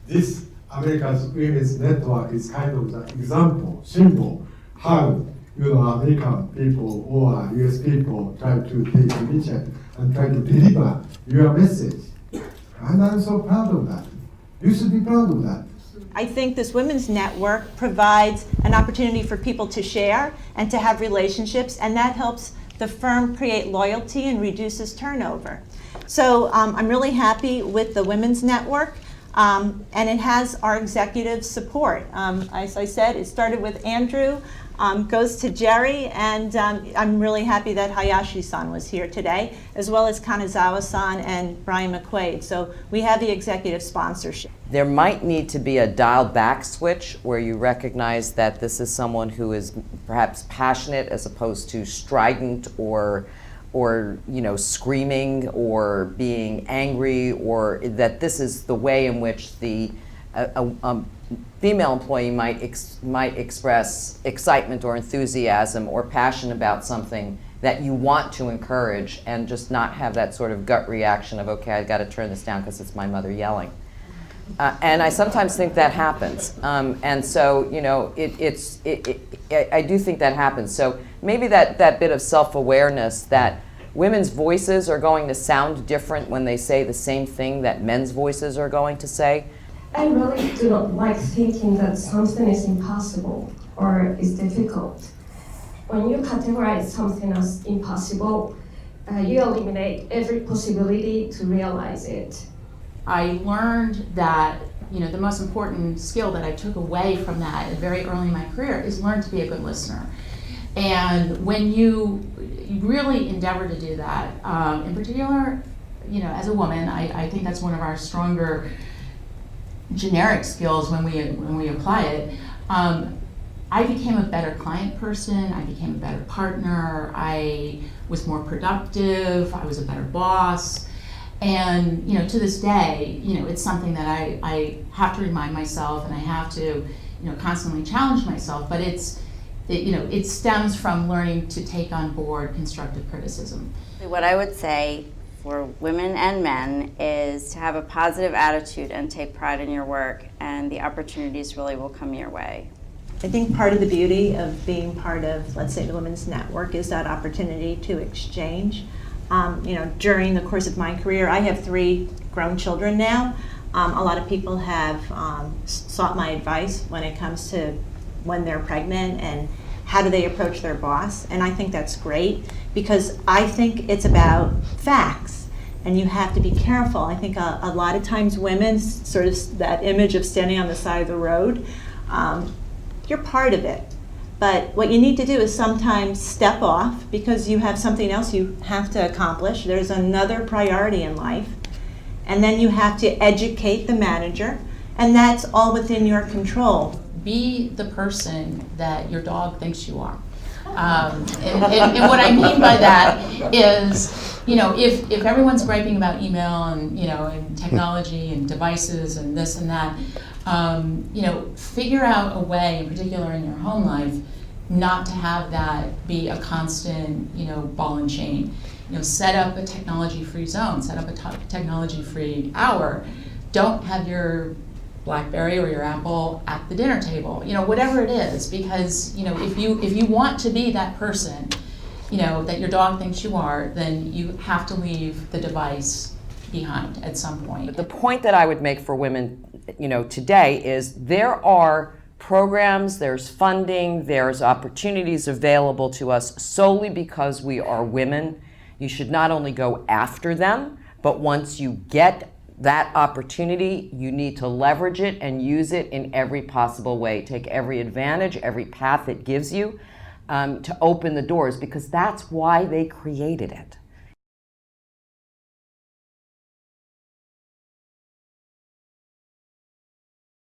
this America's Women's Network is kind of the example, symbol, how American people or US people try to take a mission and try to deliver your message. And I'm so proud of that. You should be proud of that. I think this Women's Network provides an opportunity for people to share and to have relationships, and that helps the firm create loyalty and reduces turnover. So I'm really happy with the Women's Network, and it has our executive support. As I said, it started with Andrew, goes to Jerry, and I'm really happy that Hayashi-san was here today, as well as Kanazawa-san and Brian McQuaid. So we have the executive sponsorship. There might need to be a dial back switch where you recognize that this is someone who is perhaps passionate as opposed to strident or screaming or being angry, or that this is the way in which the female employee might express excitement or enthusiasm or passion about something that you want to encourage, and just not have that sort of gut reaction of, okay, I've got to turn this down because it's my mother yelling. And I sometimes think that happens. And so, I do think that happens. So maybe that bit of self-awareness that women's voices are going to sound different when they say the same thing that men's voices are going to say. I really do not like thinking that something is impossible or is difficult. When you categorize something as impossible, you eliminate every possibility to realize it. I learned that the most important skill that I took away from that very early in my career is learn to be a good listener. And when you really endeavor to do that, in particular, as a woman, I think that's one of our stronger generic skills when we apply it. I became a better client person, I became a better partner, I was more productive, I was a better boss. And to this day, it's something that I have to remind myself, and I have to constantly challenge myself, but it stems from learning to take on board constructive criticism. What I would say for women and men is to have a positive attitude and take pride in your work, and the opportunities really will come your way. I think part of the beauty of being part of, let's say, the Women's Network is that opportunity to exchange. During the course of my career, I have 3 grown children now. A lot of people have sought my advice when it comes to when they're pregnant and how do they approach their boss, and I think that's great because I think it's about facts, and you have to be careful. I think a lot of times women, sort of that image of standing on the side of the road, you're part of it. But what you need to do is sometimes step off because you have something else you have to accomplish. There's another priority in life. And then you have to educate the manager, and that's all within your control. Be the person that your dog thinks you are. And what I mean by that is, if everyone's griping about email and technology and devices and this and that, figure out a way, in particular in your home life, not to have that be a constant, ball and chain. Set up a technology-free zone, set up a technology-free hour. Don't have your BlackBerry or your Apple at the dinner table, whatever it is, because if you want to be that person, that your dog thinks you are, then you have to leave the device behind at some point. The point that I would make for women, today is there are programs, there's funding, there's opportunities available to us solely because we are women. You should not only go after them, but once you get that opportunity, you need to leverage it and use it in every possible way. Take every advantage, every path it gives you to open the doors, because that's why they created it.